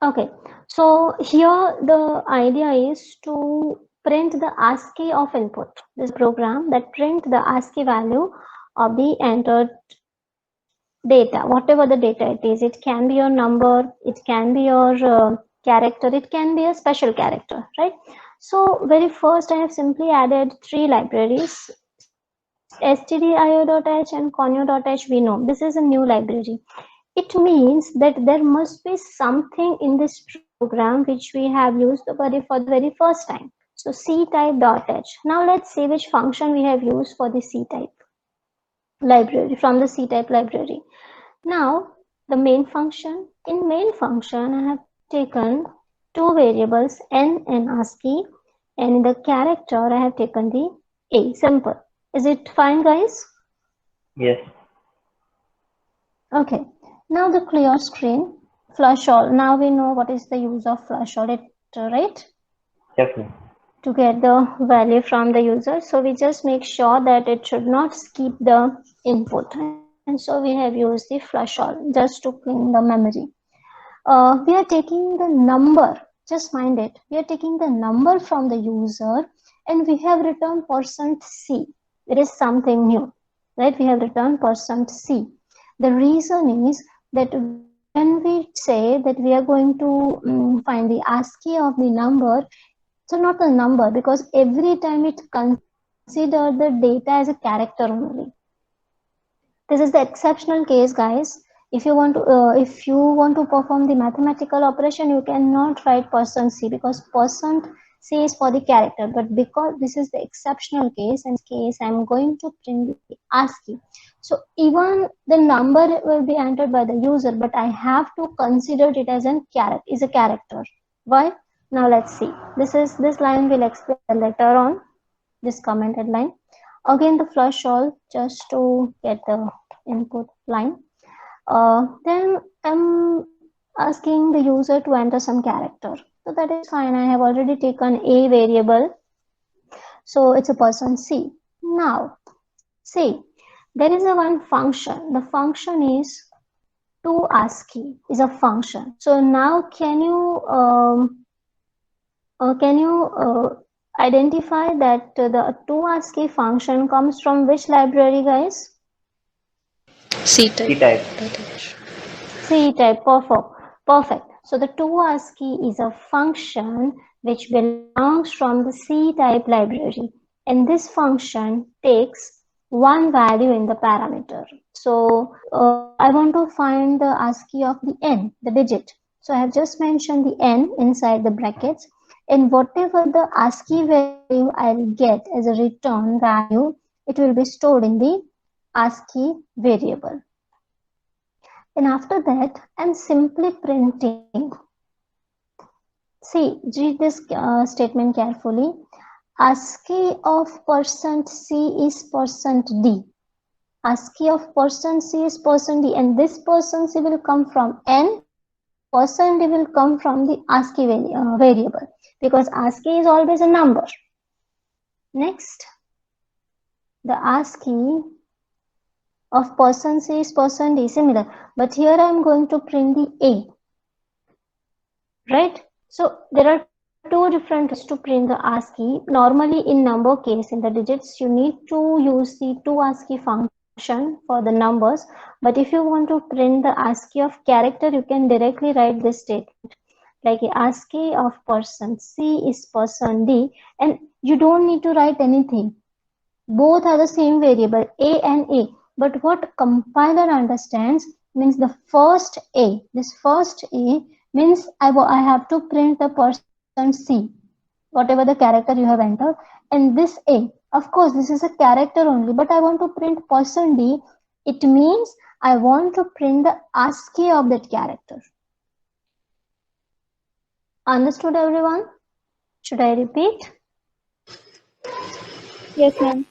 Okay, so here the idea is to print the ASCII of input. This program that print the ASCII value of the entered data, whatever the data it is. It can be your number, it can be your character, it can be a special character, right? So very first I have simply added three libraries, stdio.h and conio.h. We know this is a new library. It means that there must be something in this program which we have used for the very first time. So ctype.h. Now let's see which function we have used for the ctype library, from the ctype library. Now the main function. In main function I have taken two variables n and ASCII, and in the character I have taken the a. Simple. Is it fine, guys? Yes. Okay. Now the clear screen, flush all. Now we know what is the use of flush all, right? Yes, ma'am. To get the value from the user. So we just make sure that it should not skip the input. And so we have used the flush all just to clean the memory. We are taking the number, just mind it. We are taking the number from the user and we have returned %c. It is something new, right? We have returned %c. The reason is that when we say that we are going to find the ASCII of the number, so not the number, because every time it considers the data as a character only. This is the exceptional case, guys. If you want to perform the mathematical operation, you cannot write %c because %c is for the character. But because this is the exceptional case, in this case I'm going to print the ASCII. So even the number will be entered by the user, but I have to consider it as a character. Why? Now let's see. This line will explain later on. This commented line. Again the flush all just to get the input line. Then I'm asking the user to enter some character. So that is fine. I have already taken a variable. So it's a %c. Now, see, there is a one function. The function is to ASCII is a function. So now can you identify that the toASCII function comes from which library, guys? C-type. C-type. C-type. Perfect. So the toASCII is a function which belongs from the C-type library, and this function takes one value in the parameter. So I want to find the ASCII of the n, the digit. So I have just mentioned the n inside the brackets, and whatever the ASCII value I'll get as a return value, it will be stored in the ASCII variable. And after that, I'm simply printing. See, read this statement carefully. ASCII of %c is %d. ASCII of %c is %d, and this %c will come from n. %d will come from the ASCII variable, because ASCII is always a number. Next, the ASCII of %c is %d, similar, but here I am going to print the a, right? So there are two different ways to print the ASCII. Normally in number case, in the digits, you need to use the toASCII function for the numbers. But if you want to print the ASCII of character, you can directly write this statement. Like ASCII of %c is %d, and you don't need to write anything. Both are the same variable, a and a. But what compiler understands means the first a, this first a means I have to print the %c, whatever the character you have entered, and this a, of course this is a character only, but I want to print %d, it means I want to print the ASCII of that character. Understood, everyone? Should I repeat? Yes, ma'am.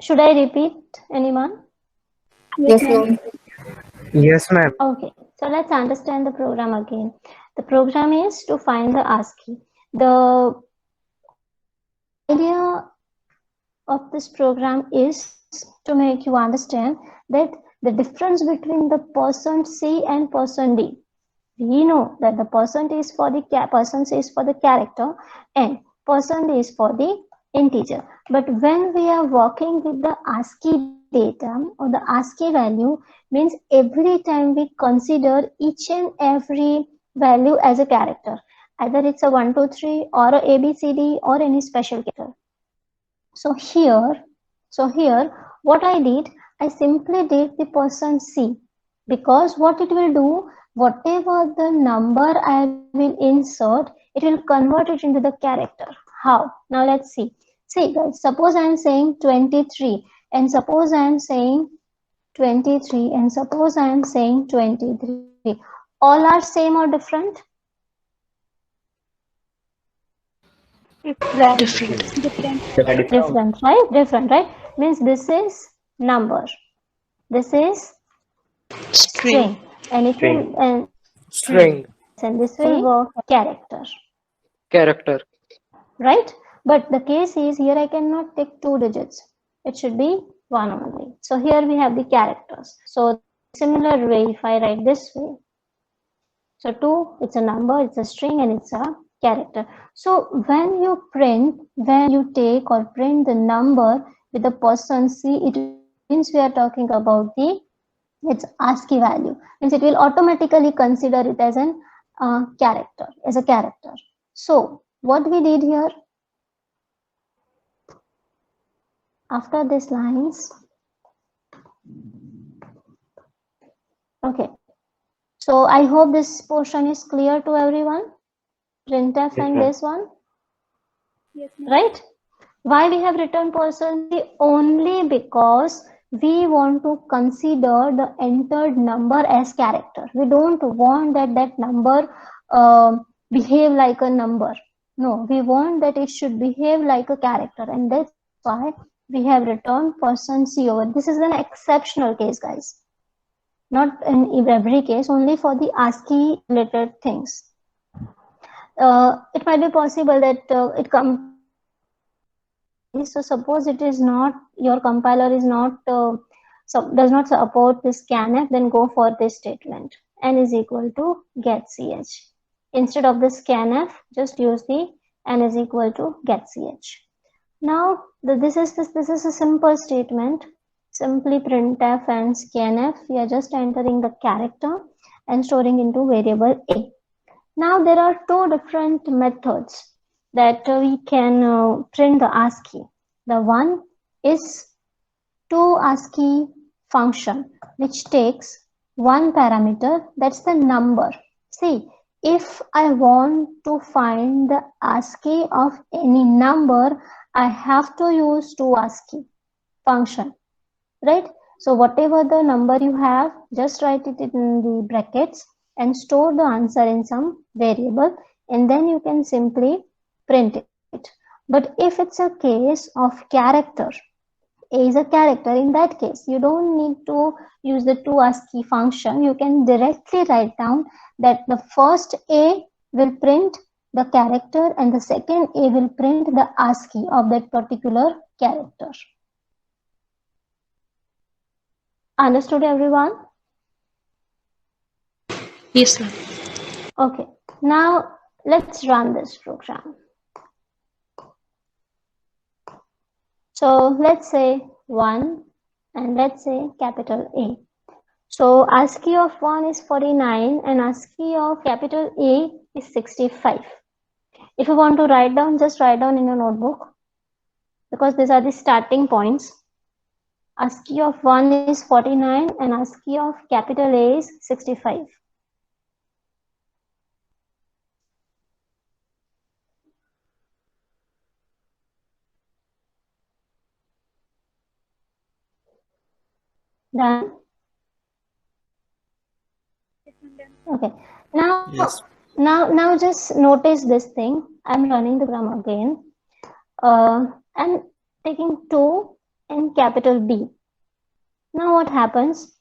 Should I repeat, anyone? Yes, ma'am. Yes, ma'am. Okay, so let's understand the program again. The program is to find the ASCII. The idea of this program is to make you understand that the difference between the %C and %D. We know that the % is for the %C is for the character and % is for the integer. But when we are working with the ASCII data or the ASCII value, means every time we consider each and every value as a character. Either it's a 1, 2, 3 or a ABCD or any special character. So here what I did, I simply did the %C, because what it will do, whatever the number I will insert, it will convert it into the character. How? Now let's see. See guys, suppose I am saying 23 and suppose I am saying 23 and suppose I am saying 23. All are same or different? Different. Different, right? Different, right? Means this is number. This is string. And it will String. and this will work character. Character. Right? But the case is here I cannot take 2 digits. It should be 1 only. So here we have the characters. So similar way, if I write this way. So 2, it's a number, it's a string, and it's a character. So when you take or print the number with the %C, it means we are talking about its ASCII value. Means it will automatically consider it as a character. So what we did here, after these lines, okay. So I hope this portion is clear to everyone. Printf and this one. Yes, right? Why we have written %C? Only because we want to consider the entered number as character. We don't want that number behave like a number. No, we want that it should behave like a character, and that's why we have written %C over. This is an exceptional case, guys. Not in every case, only for the ASCII related things. It might be possible that it comes. So suppose it is not, your compiler is not does not support this scanf, then go for this statement, n is equal to getch. Instead of the scanf, just use the n is equal to getch. Now this is a simple statement. Simply printf and scanf, we are just entering the character and storing into variable a. Now there are 2 different methods that we can print the ASCII. The one is toASCII function, which takes one parameter, that's the number. See, if I want to find the ASCII of any number, I have to use toASCII function, right? So whatever the number you have, just write it in the brackets and store the answer in some variable, and then you can simply print it. But if it's a case of character, a is a character, in that case you don't need to use the toASCII function. You can directly write down that the first a will print the character and the second a will print the ASCII of that particular character. Understood, everyone? Yes, ma'am. Okay, now let's run this program. So let's say 1 and let's say capital A. So ASCII of 1 is 49 and ASCII of capital A is 65. If you want to write down, just write down in your notebook, because these are the starting points. ASCII of 1 is 49 and ASCII of capital A is 65. Done? Okay. Now just notice this thing. I'm running the program again. I'm taking 2 and capital B. Now what happens?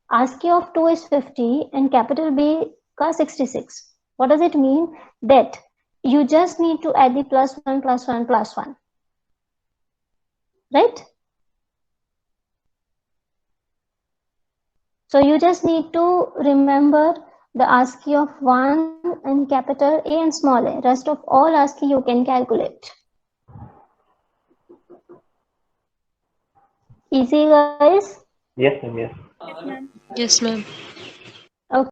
ASCII of 2 is 50 and capital B is 66. What does it mean? That you just need to add the +1, +1, +1. Right? So you just need to remember the ASCII of 1 and capital A and small a. Rest of all ASCII you can calculate. Easy, guys? Yes, ma'am. Yes. Yes, ma'am.